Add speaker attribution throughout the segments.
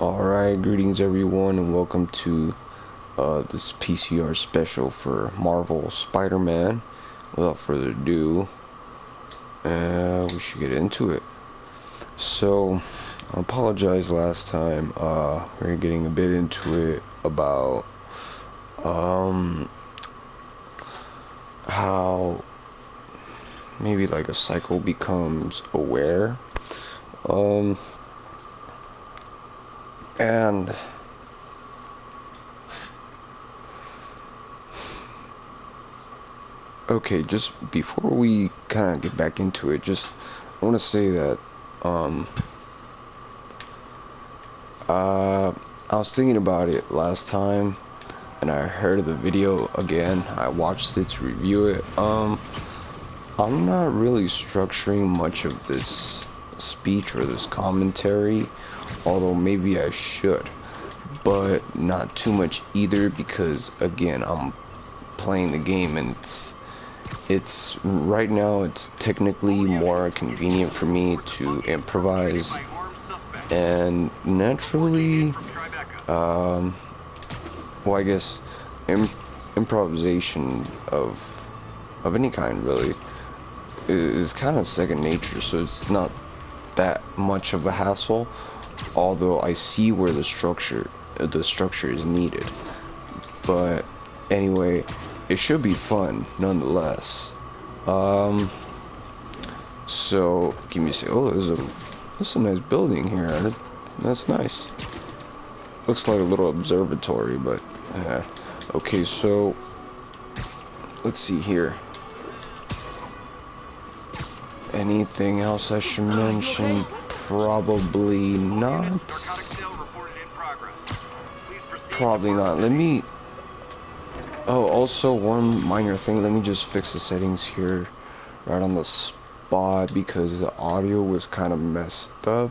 Speaker 1: Alright, greetings everyone and welcome to this PCR special for Marvel Spider-Man. Without further ado, we should get into it. So, I apologize last time, we're getting a bit into it about how maybe like a cycle becomes aware. And okay, just before we kind of get back into it, I want to say that I was thinking about it last time, and I heard the video again. I watched it to review it. I'm not really structuring much of this speech or this commentary, although maybe I should, but not too much either, because again, I'm playing the game and it's right now it's technically more convenient for me to improvise, and naturally well, I guess improvisation of any kind really is kind of second nature, so it's not that much of a hassle, although I see where the structure is needed. But anyway, it should be fun nonetheless. So give me a second. Oh, there's a nice building here. That's nice. Looks like a little observatory, but okay, so let's see here. Anything else I should mention? Probably not. Probably not. Let me... Oh, also one minor thing. Let me just fix the settings here right on the spot, because the audio was kind of messed up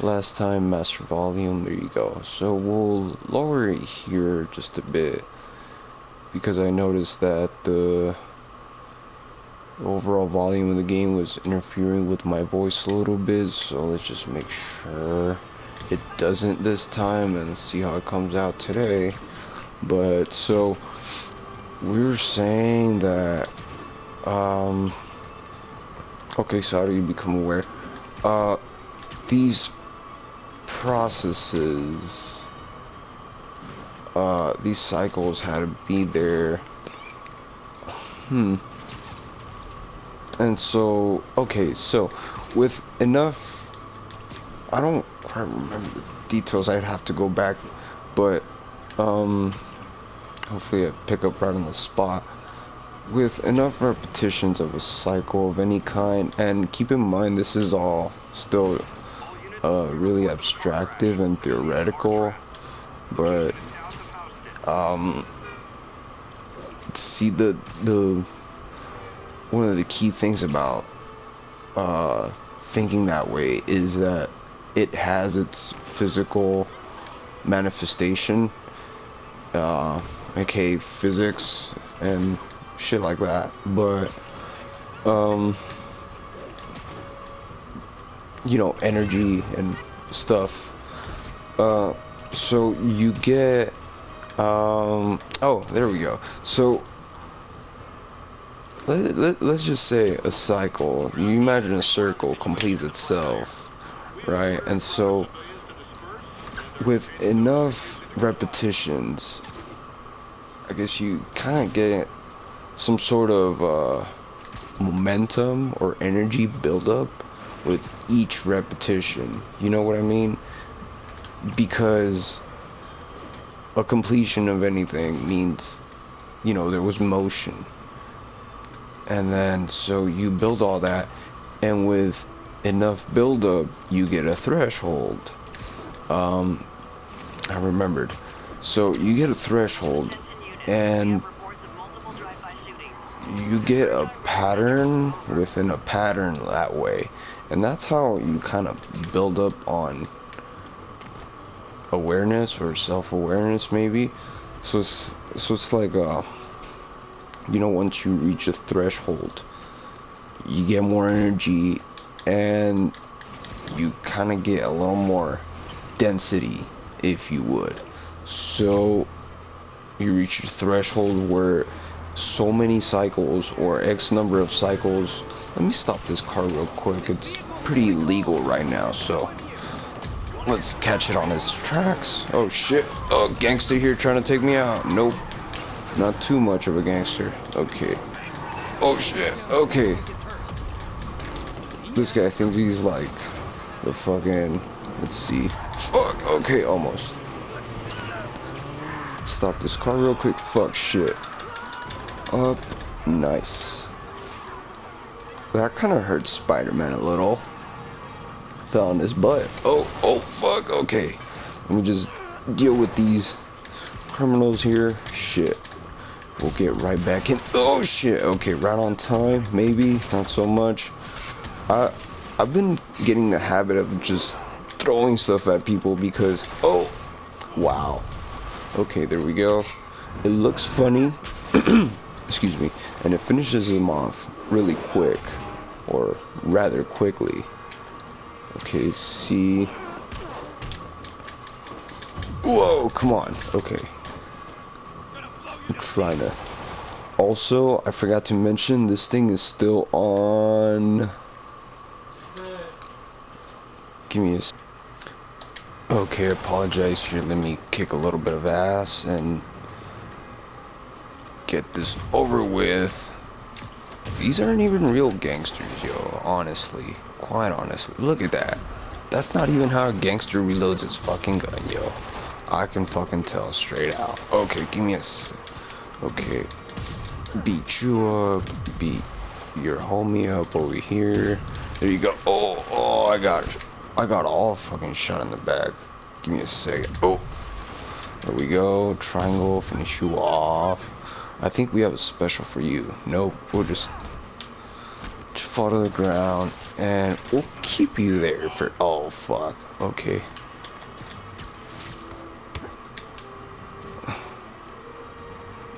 Speaker 1: last time. Master volume, there you go. So we'll lower it here just a bit, because I noticed that the overall volume of the game was interfering with my voice a little bit, so let's just make sure it doesn't this time and see how it comes out today. But so we were saying that okay, so how do you become aware? These processes, these cycles had to be there. And so, okay, so with enough, I don't quite remember the details, I'd have to go back, but hopefully I pick up right on the spot. With enough repetitions of a cycle of any kind, and keep in mind this is all still really abstractive and theoretical, but see, the one of the key things about thinking that way is that it has its physical manifestation, aka physics and shit like that, but you know, energy and stuff. So you get oh, there we go. So let's just say a cycle. You imagine a circle completes itself, right? And so with enough repetitions, I guess you kind of get some sort of momentum or energy buildup with each repetition. You know what I mean? Because a completion of anything means, you know, there was motion. And then so you build all that, and with enough buildup you get a threshold. I remembered. So you get a threshold, and you get a pattern within a pattern that way, and that's how you kind of build up on awareness or self-awareness, maybe. So it's like you know, once you reach a threshold, you get more energy, and you kind of get a little more density, if you would. So you reach your threshold where so many cycles or X number of cycles. Let me stop this car real quick. It's pretty illegal right now, so let's catch it on its tracks. Oh shit. Oh, gangster here trying to take me out. Nope. Not too much of a gangster. Okay. Oh shit. Okay. This guy thinks he's like the fucking, let's see. Fuck. Okay, almost. Stop this car real quick. Fuck shit. Up. Nice. That kind of hurts Spider-Man a little. Fell on his butt. Oh fuck. Okay. Let me just deal with these criminals here. Shit. We'll get right back in. Oh shit. Okay, right on time. Maybe not so much. I've been getting the habit of just throwing stuff at people because, oh wow. Okay, there we go. It looks funny. Excuse me. And it finishes them off really quick, or rather quickly. Okay, see. Whoa, come on. Okay. I'm trying to. Also, I forgot to mention this thing is still on. Give me a. Okay, I apologize for letting me kick a little bit of ass and get this over with. These aren't even real gangsters, yo. Honestly, quite honestly, look at that. That's not even how a gangster reloads his fucking gun, yo. I can fucking tell straight out. Okay, give me a. Okay, beat you up, beat your homie up over here. There you go. Oh, I got all fucking shot in the back. Give me a second. Oh, there we go. Triangle, finish you off. I think we have a special for you. Nope, we'll just fall to the ground and we'll keep you there for. Oh fuck. Okay.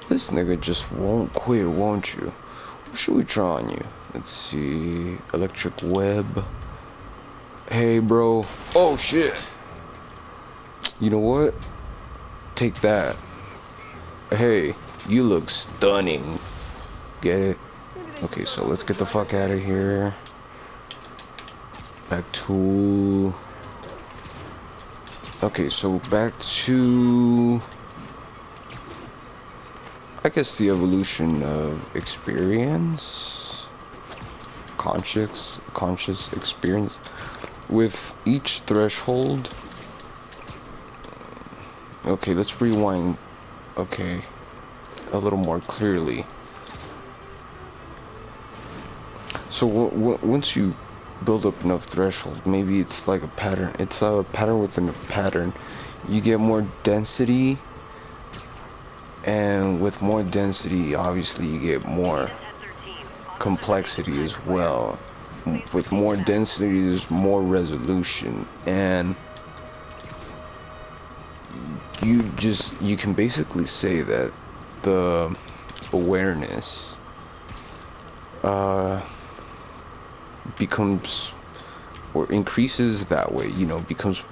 Speaker 1: This nigga just won't quit, won't you? What should we try on you? Let's see. Electric web. Hey, bro. Oh, shit. You know what? Take that. Hey, you look stunning. Get it? Okay, so let's get the fuck out of here. Back to... Okay, so back to... I guess the evolution of experience, conscious experience. With each threshold. Okay, let's rewind. Okay, a little more clearly. So once you build up enough threshold, maybe it's like a pattern. It's a pattern within a pattern. You get more density. And with more density, obviously you get more complexity as well. With more density, there's more resolution, and you can basically say that the awareness becomes or increases that way, you know, becomes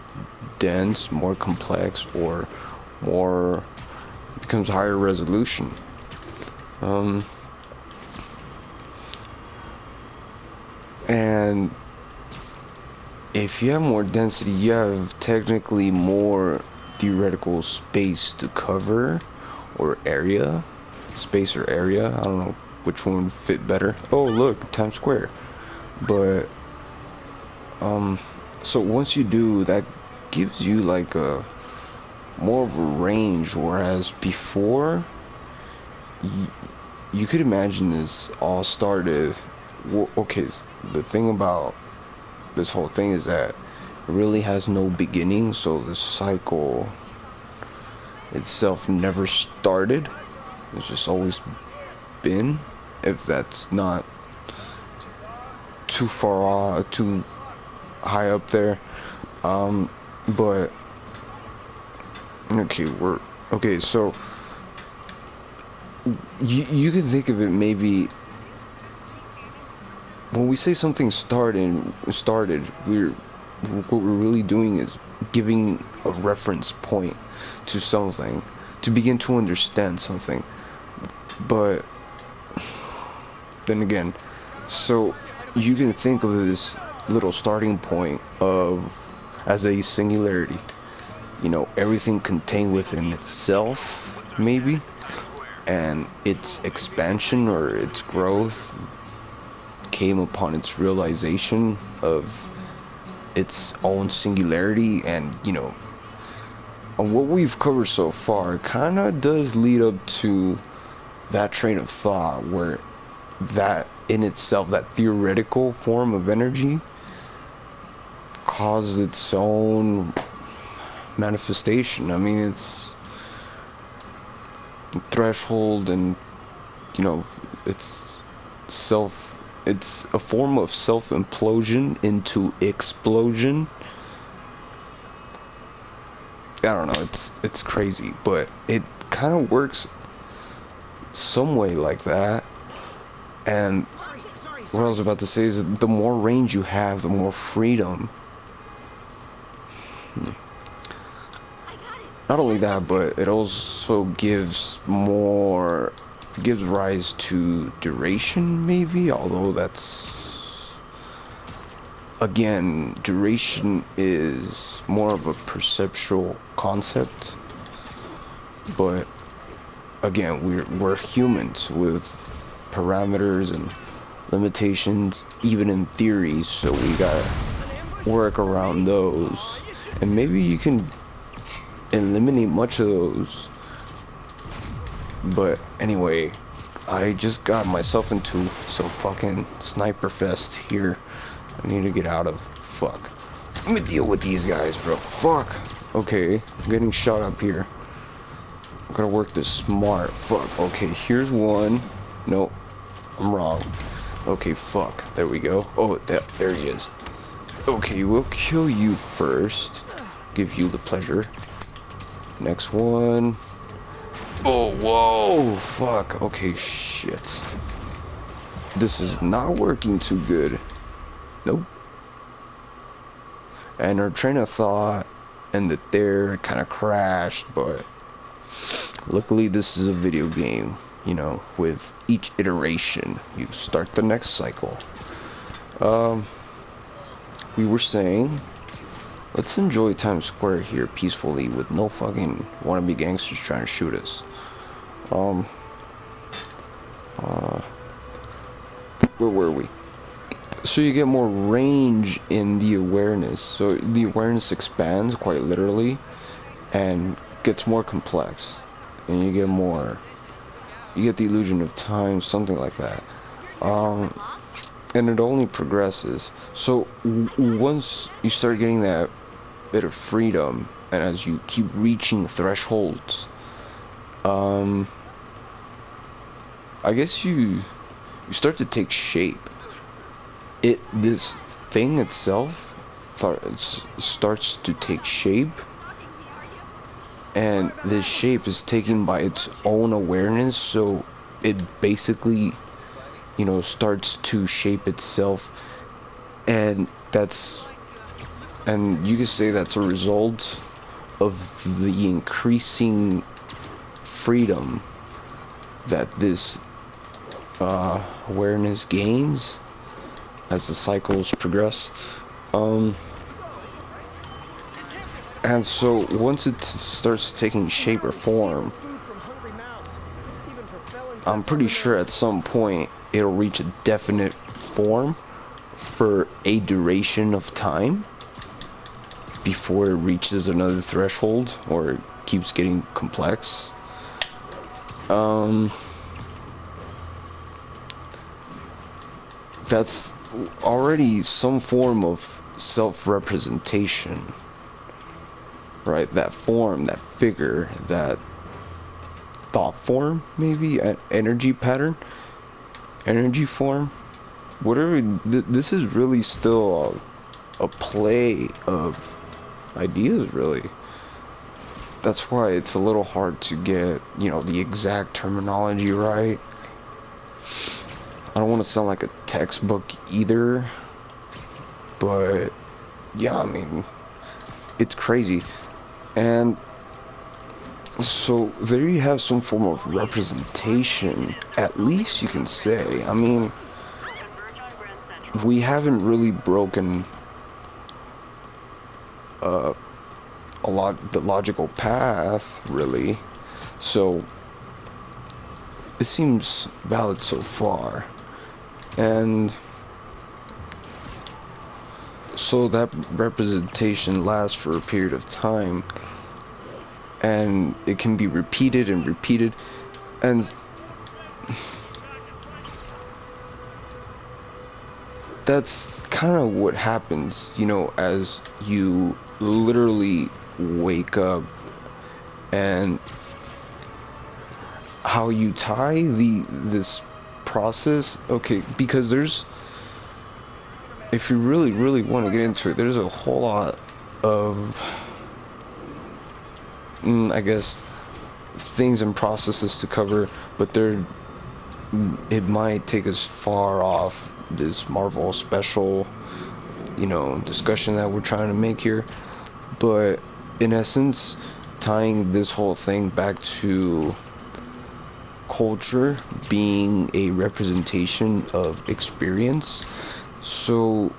Speaker 1: dense, more complex, or more becomes higher resolution. And if you have more density, you have technically more theoretical space to cover, or area, space or area. I don't know which one would fit better. Oh look, Times Square. But so once you do that, gives you like a more of a range, whereas before you could imagine this all started. Okay, the thing about this whole thing is that it really has no beginning, so the cycle itself never started. It's just always been, if that's not too far off, too high up there. But okay, so you can think of it maybe when we say something started, what we're really doing is giving a reference point to something, to begin to understand something. But then again, so you can think of this little starting point of as a singularity, you know, everything contained within itself, maybe, and its expansion or its growth came upon its realization of its own singularity. And you know, on what we've covered so far kind of does lead up to that train of thought where that in itself, that theoretical form of energy, caused its own manifestation. I mean, it's threshold, and you know, it's a form of self-implosion into explosion. I don't know, it's crazy, but it kind of works some way like that. And what I was about to say is that the more range you have, the more freedom. Not only that, but it also gives rise to duration, maybe, although that's, again, duration is more of a perceptual concept. But again, we're humans with parameters and limitations, even in theory, so we gotta work around those. And maybe you can eliminate much of those. But anyway, I just got myself into some fucking sniper fest here. I need to get out of. Fuck. Let me deal with these guys, bro. Fuck. Okay, I'm getting shot up here. I'm gonna work this smart. Fuck. Okay, here's one. Nope. I'm wrong. Okay, fuck. There we go. Oh, there he is. Okay, we'll kill you first. Give you the pleasure. Next one. Oh, whoa! Fuck. Okay, shit. This is not working too good. Nope. And our train of thought ended there. It kind of crashed, but luckily this is a video game. You know, with each iteration, you start the next cycle. We were saying, let's enjoy Times Square here peacefully with no fucking wannabe gangsters trying to shoot us. Where were we? So you get more range in the awareness. So the awareness expands quite literally and gets more complex. And you get the illusion of time, something like that. And it only progresses. So once you start getting that bit of freedom, and as you keep reaching thresholds, I guess you start to take shape. This thing itself starts to take shape, and this shape is taken by its own awareness. So it basically, you know, starts to shape itself, and you can say that's a result of the increasing freedom that this awareness gains as the cycles progress. And so once it starts taking shape or form, I'm pretty sure at some point it'll reach a definite form for a duration of time before it reaches another threshold or it keeps getting complex. That's already some form of self-representation, right? That form, that figure, that thought form, maybe an energy pattern, energy form, whatever. This is really still a play of ideas, really. That's why it's a little hard to get, you know, the exact terminology right. I don't want to sound like a textbook either, but yeah, I mean, it's crazy. And so there you have some form of representation, at least you can say. I mean, we haven't really broken the logical path, really. So it seems valid so far. And so that representation lasts for a period of time, and it can be repeated and repeated, and that's kind of what happens, you know, as you literally wake up. And how you tie this process, okay, because there's, if you really want to get into it, there's a whole lot of I guess things and processes to cover, but it might take us far off this Marvel special, you know, discussion that we're trying to make here. But in essence, tying this whole thing back to culture being a representation of experience. So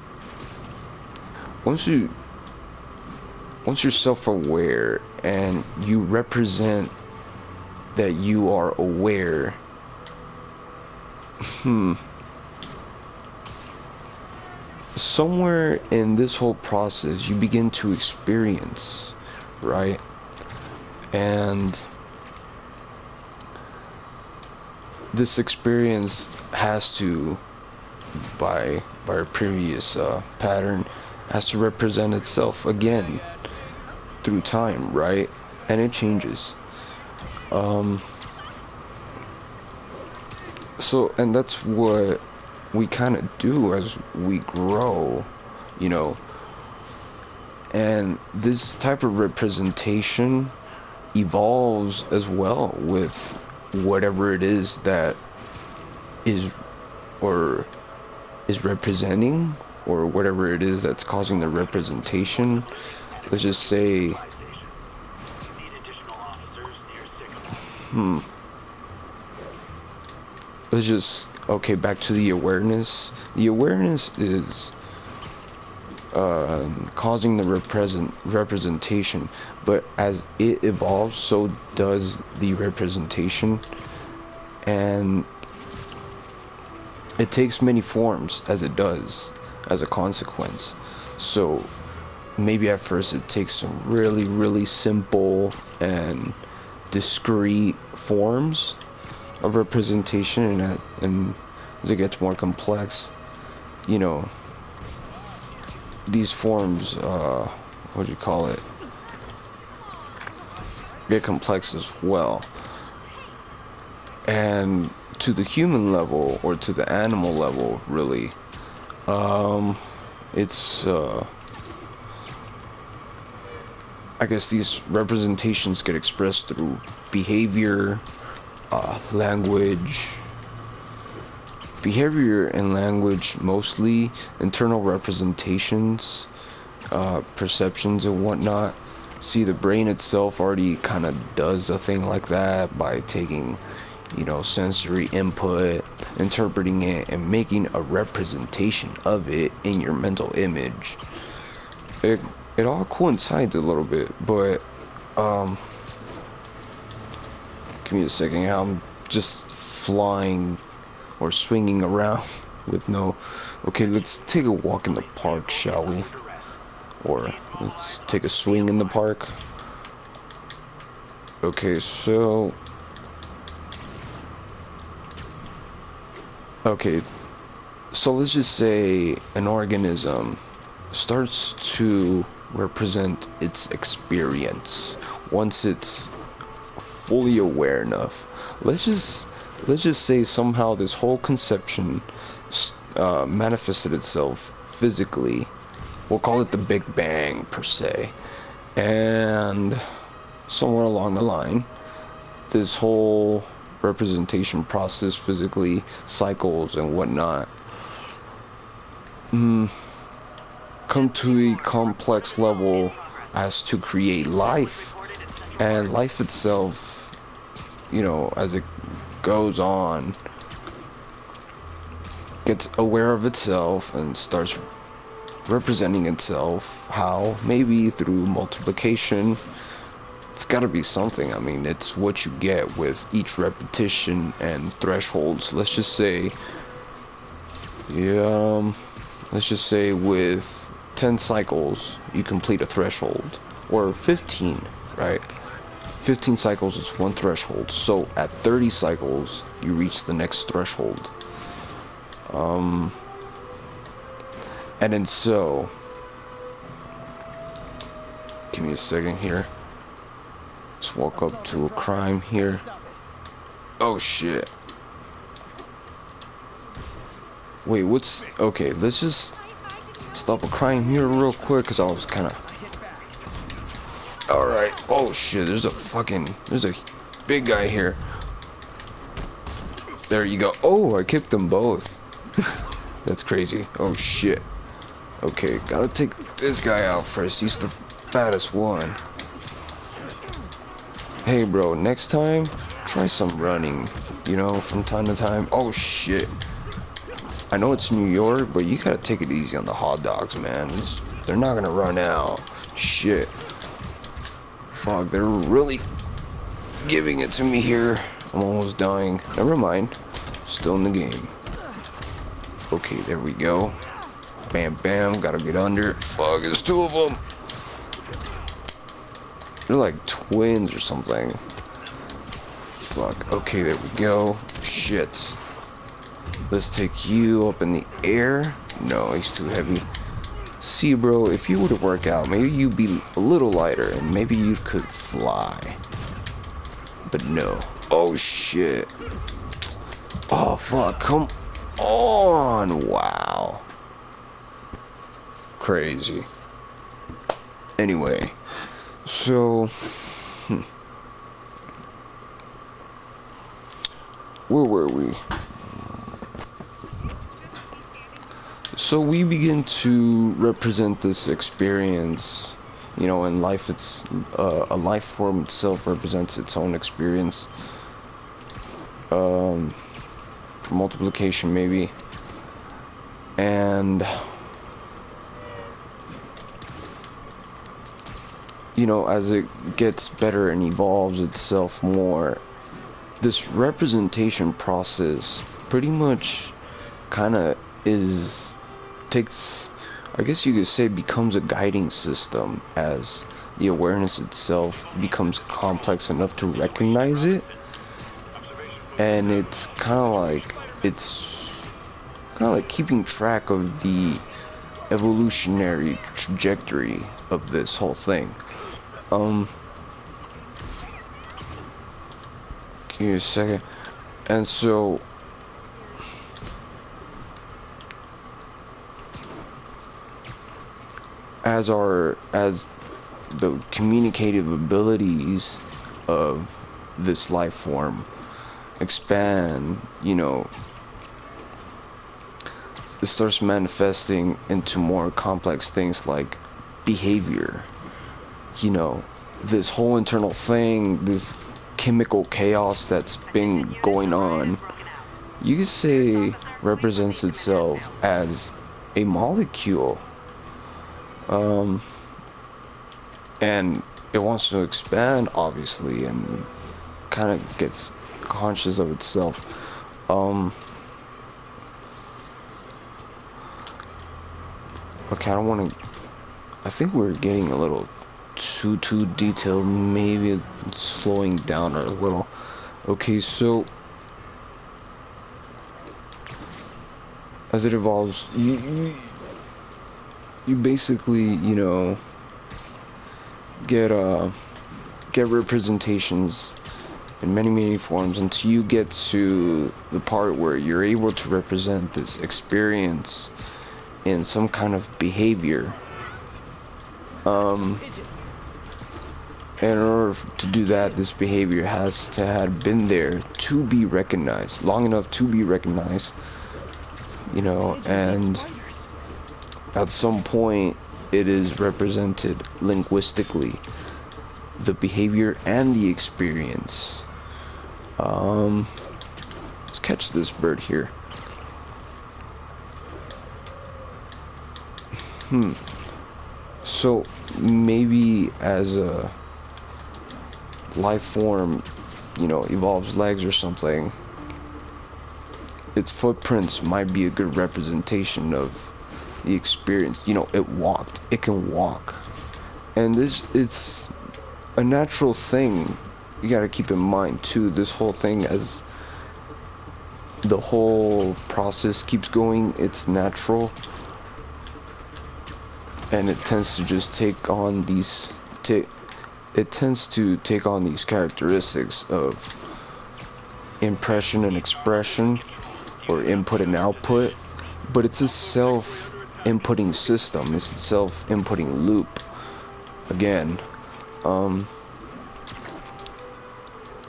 Speaker 1: once you're self-aware and you represent that you are aware, somewhere in this whole process you begin to experience, right? And this experience has to, by a previous pattern, has to represent itself again through time, right? And it changes. So, and that's what we kind of do as we grow, you know. And this type of representation evolves as well with whatever it is that is or is representing, or whatever it is that's causing the representation. Let's just say let's just, okay, back to the awareness. The awareness is causing the representation, but as it evolves, so does the representation, and it takes many forms as it does, as a consequence. So maybe at first it takes some really simple and discrete forms of representation, and as it gets more complex, you know, these forms, what do you call it, get complex as well. And to the human level, or to the animal level, really, it's I guess these representations get expressed through behavior, language, and language mostly, internal representations, perceptions and whatnot. See, the brain itself already kind of does a thing like that by taking, you know, sensory input, interpreting it, and making a representation of it in your mental image. It all coincides a little bit, but give me a second. I'm just flying or swinging around with no. Okay, let's take a walk in the park, shall we? Or let's take a swing in the park. Okay, so let's just say an organism starts to represent its experience once it's fully aware enough. Let's just say somehow this whole conception manifested itself physically. We'll call it the Big Bang per se, and somewhere along the line, this whole representation process physically cycles and whatnot come to a complex level as to create life. And life itself, you know, as it goes on, gets aware of itself and starts representing itself. How? Maybe through multiplication. It's gotta be something. I mean, it's what you get with each repetition and thresholds. Let's just say, yeah, let's just say with 10 cycles, you complete a threshold. Or 15, right? 15 cycles is one threshold. So at 30 cycles, you reach the next threshold. And then so, give me a second here. Just walk up to a crime here. Oh shit. Wait, what's... Okay, let's just stop a crime here real quick, because I was kind of... Alright. Oh shit, there's a big guy here. There you go. Oh, I kicked them both. That's crazy. Oh shit. Okay, gotta take this guy out first. He's the fattest one. Hey bro, next time, try some running, you know, from time to time. Oh shit. I know it's New York, but you gotta take it easy on the hot dogs, man. They're not gonna run out. Shit. Fuck, they're really giving it to me here. I'm almost dying. Never mind. Still in the game. Okay, there we go. Bam, bam. Gotta get under. Fuck, there's two of them. They're like twins or something. Fuck. Okay, there we go. Shit. Let's take you up in the air. No, he's too heavy. See, bro, if you were to work out, maybe you'd be a little lighter and maybe you could fly. But no. Oh, shit. Oh, fuck. Come on. Wow. Crazy. Anyway. So, where were we? So we begin to represent this experience, you know, in life. It's a life form itself represents its own experience. Multiplication maybe, and you know, as it gets better and evolves itself more, this representation process pretty much kind of takes, I guess you could say, becomes a guiding system as the awareness itself becomes complex enough to recognize it. And it's kind of like keeping track of the evolutionary trajectory of this whole thing. Give me a second. And so as the communicative abilities of this life form expand, you know, it starts manifesting into more complex things like behavior. You know, this whole internal thing, this chemical chaos that's been going on, you could say represents itself as a molecule. And it wants to expand, obviously, and kind of gets conscious of itself. Okay, I don't want to... I think we're getting a little too detailed. Maybe it's slowing down a little. Okay, so as it evolves, you basically, you know, get representations in many forms until you get to the part where you're able to represent this experience in some kind of behavior. And in order to do that, this behavior has to have been there to be recognized, long enough to be recognized, you know, and at some point it is represented linguistically, the behavior and the experience. Let's catch this bird here. So maybe as a life form, you know, evolves legs or something, its footprints might be a good representation of the experience. You know, it can walk, and it's a natural thing. You gotta keep in mind too, this whole thing, as the whole process keeps going, it's natural, and it tends to just take on these characteristics of impression and expression, or input and output, but it's a self-inputting system. It's a self-inputting loop again. And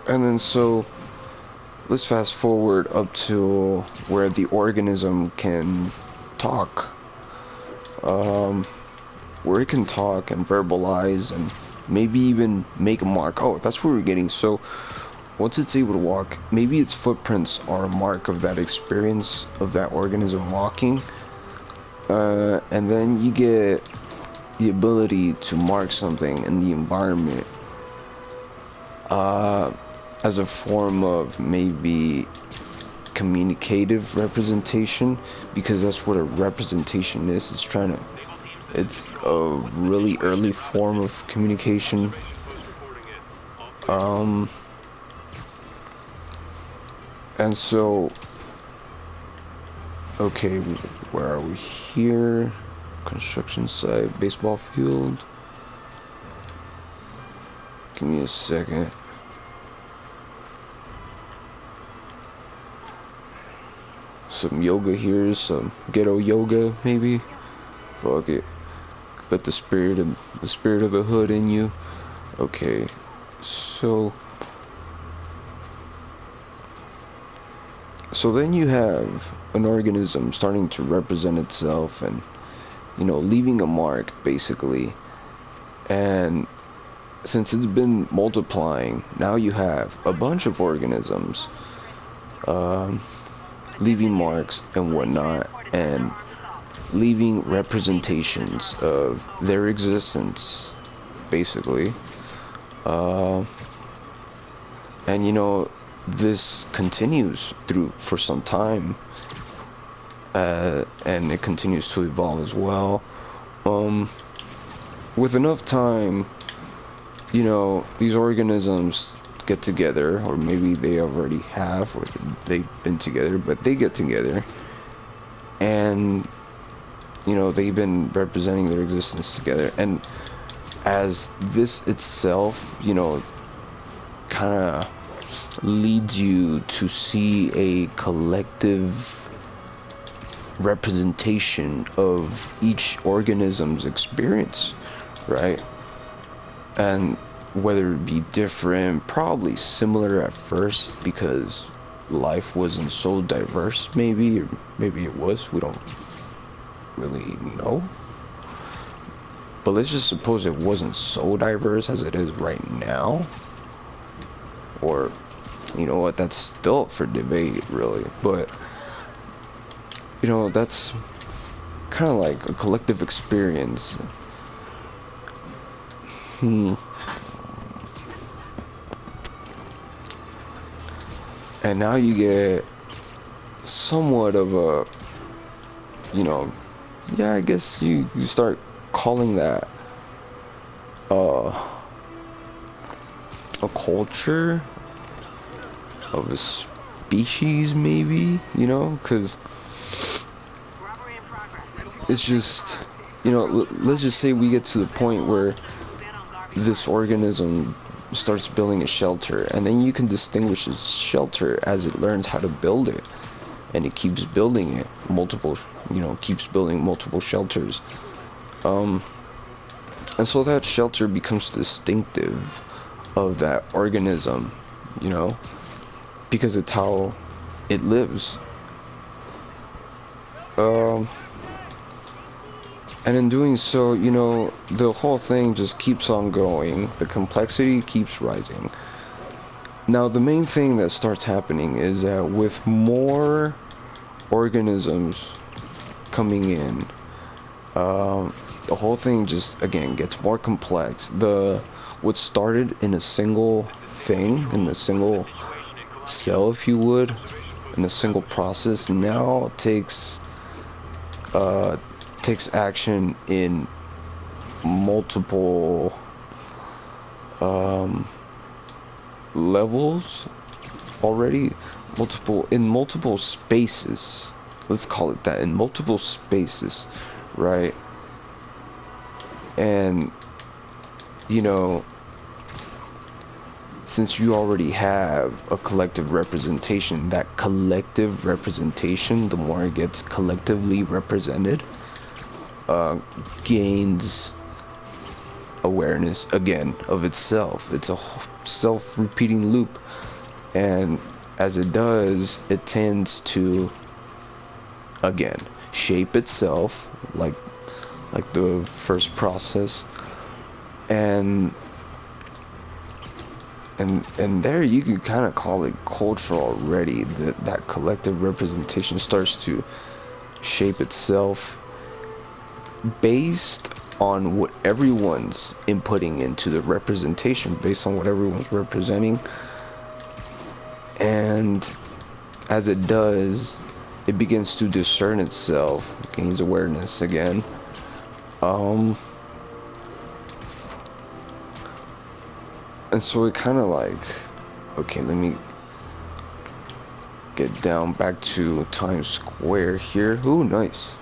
Speaker 1: then so let's fast forward up to where the organism can talk, where it can talk and verbalize and maybe even make a mark. Oh, that's where we're getting. So once it's able to walk, maybe its footprints are a mark of that experience of that organism walking, and then you get the ability to mark something in the environment as a form of maybe communicative representation, because that's what a representation is. It's a really early form of communication. And so, okay, where are we here? Construction site, baseball field. Give me a second. Some yoga here, some ghetto yoga maybe. Fuck it. Let the spirit of the hood in you. Okay, so then you have an organism starting to represent itself and, you know, leaving a mark basically. And since it's been multiplying, now you have a bunch of organisms leaving marks and whatnot, and leaving representations of their existence basically. And you know, this continues for some time, and it continues to evolve as well. With enough time, you know, these organisms get together, or maybe they already have, or they've been together, but they get together, and you know, they've been representing their existence together. And as this itself, you know, kind of leads you to see a collective representation of each organism's experience, right? And whether it be different, probably similar at first, because life wasn't so diverse, maybe, or maybe it was, we don't really know. But let's just suppose it wasn't so diverse as it is right now. Or, you know what, that's still up for debate, really. But, you know, that's kind of like a collective experience. And now you get somewhat of a, you know, yeah, I guess you start calling that a culture of a species, maybe, you know, because it's just, you know, let's just say we get to the point where this organism starts building a shelter, and then you can distinguish its shelter as it learns how to build it, and it keeps building it, keeps building multiple shelters, and so that shelter becomes distinctive of that organism, you know, because it's how it lives. And in doing so, you know, the whole thing just keeps on going. The complexity keeps rising. Now, the main thing that starts happening is that with more organisms coming in, the whole thing just, again, gets more complex. What started in a single thing, in a single cell, if you would, in a single process, now takes action in multiple levels already, multiple spaces. Let's call it that, in multiple spaces, right? And you know, since you already have a collective representation, that collective representation, the more it gets collectively represented, gains awareness again of itself. It's a self-repeating loop, and as it does, it tends to again shape itself like the first process, and there you can kind of call it culture already. That collective representation starts to shape itself based on what everyone's inputting into the representation, based on what everyone's representing. And as it does, it begins to discern itself, gains awareness again. And so it kind of like, okay, let me get down back to Times Square here. Ooh, nice.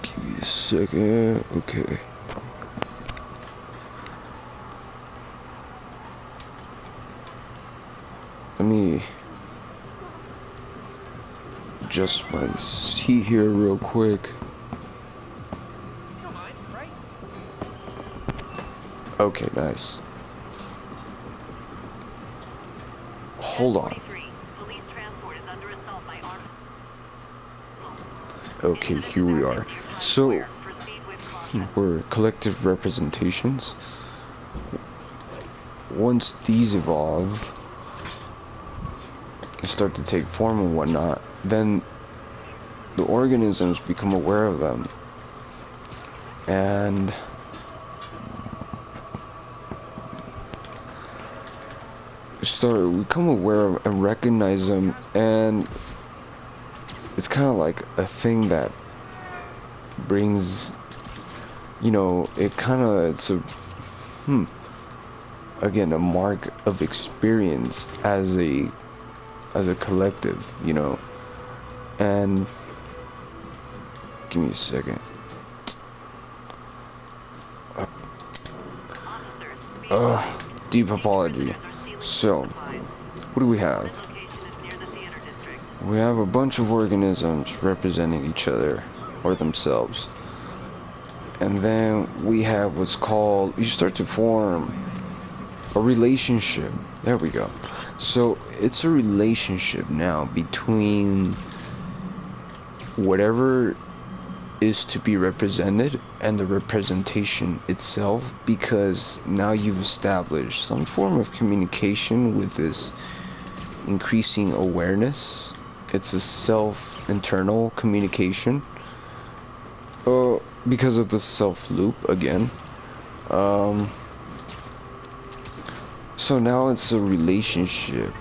Speaker 1: Give me a second. Okay. Let me adjust my seat here real quick. Okay, nice. Hold on. Okay, here we are. So, we're collective representations. Once these evolve and start to take form and whatnot, then the organisms become aware of them. And become aware of and recognize them, and it's kind of like a thing that brings, you know, it's a again, a mark of experience as a collective, you know. And give me a second. Deep apology. So, what do we have? We have a bunch of organisms representing each other or themselves. And then we have what's called, you start to form a relationship. There we go. So, it's a relationship now between whatever is to be represented and the representation itself, because now you've established some form of communication with this increasing awareness. It's a internal communication because of the self loop again. So now it's a relationship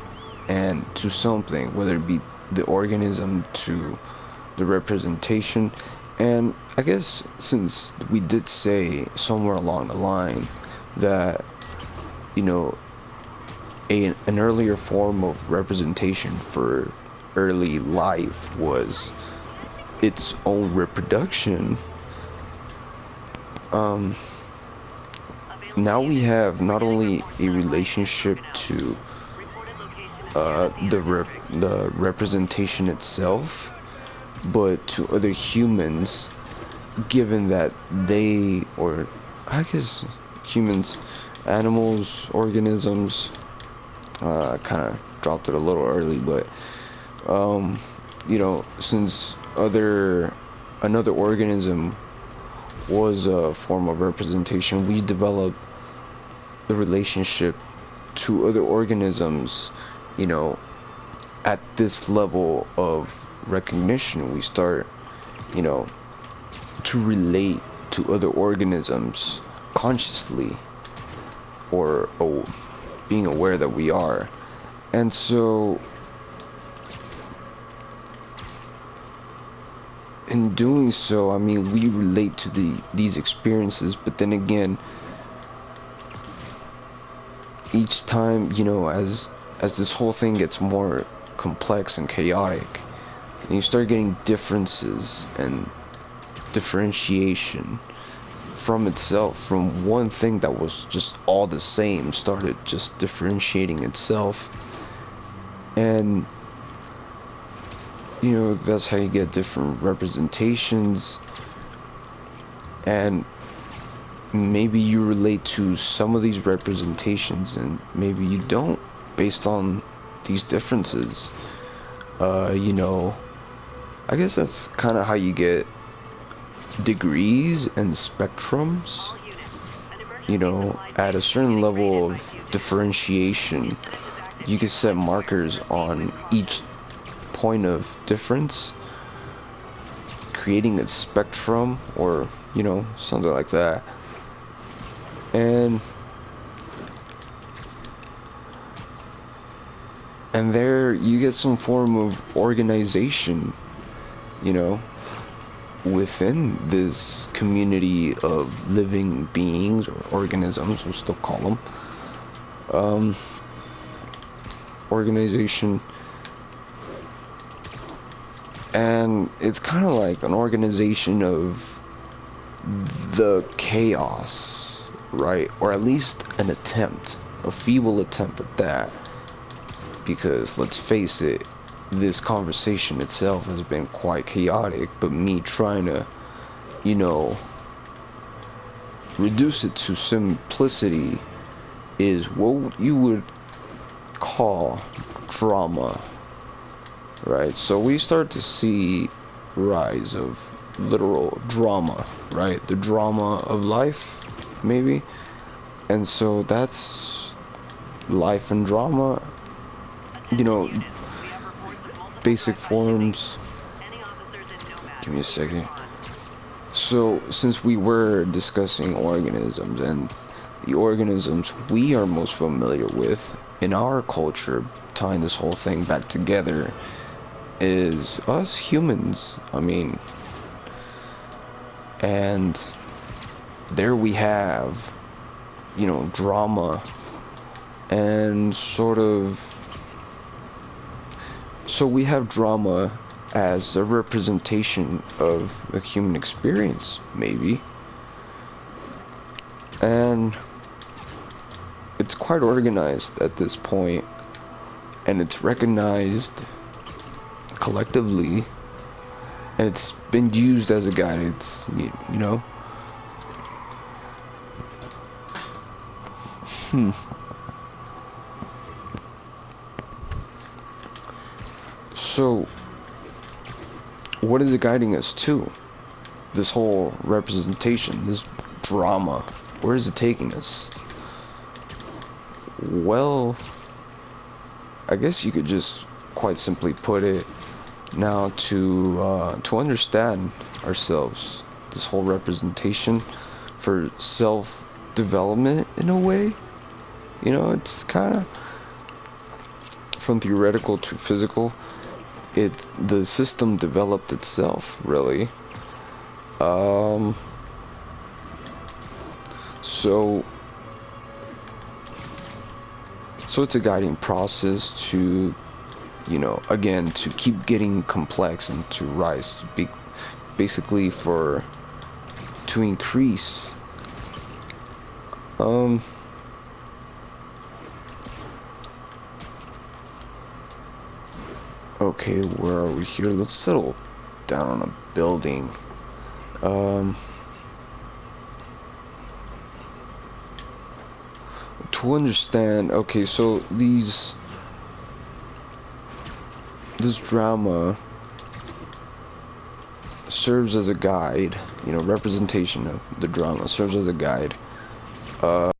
Speaker 1: and to something, whether it be the organism to the representation. And I guess since we did say somewhere along the line that, you know, an earlier form of representation for early life was its own reproduction, now we have not only a relationship to the representation itself, but to other humans, given that they, or I guess humans, animals, organisms, kind of dropped it a little early, but you know, since other another organism was a form of representation, we develop the relationship to other organisms, you know, at this level of recognition. We start, you know, to relate to other organisms consciously, or being aware that we are. And so in doing so, I mean, we relate to these experiences, but then again, each time, you know, as this whole thing gets more complex and chaotic, and you start getting differences and differentiation from itself, from one thing that was just all the same, started just differentiating itself. And you know, that's how you get different representations. And maybe you relate to some of these representations and maybe you don't, based on these differences. You know, I guess that's kind of how you get degrees and spectrums. You know, at a certain level of differentiation, you can set markers on each point of difference, creating a spectrum, or you know, something like that. And there you get some form of organization, you know, within this community of living beings or organisms, we'll still call them organization. And it's kind of like an organization of the chaos, right? Or at least an attempt, a feeble attempt at that. Because let's face it, this conversation itself has been quite chaotic, but me trying to, you know, reduce it to simplicity is what you would call drama. Right, so we start to see rise of literal drama, right? The drama of life, maybe. And so that's life and drama, you know, basic forms. Give me a second. So since we were discussing organisms, and the organisms we are most familiar with in our culture, tying this whole thing back together, is us humans. I mean, and there we have, you know, drama and sort of, so we have drama as a representation of the human experience, maybe. And it's quite organized at this point, and it's recognized collectively, and it's been used as a guide. It's, you know, so what is it guiding us to? This whole representation, this drama, where is it taking us? Well, I guess you could just quite simply put it now, to understand ourselves, this whole representation for self-development in a way. You know, it's kind of from theoretical to physical. The system developed itself, really. So it's a guiding process to, you know, again, to keep getting complex and to rise, basically to increase. Okay, where are we here? Let's settle down on a building. To understand, okay, so this drama serves as a guide, you know, representation of the drama serves as a guide.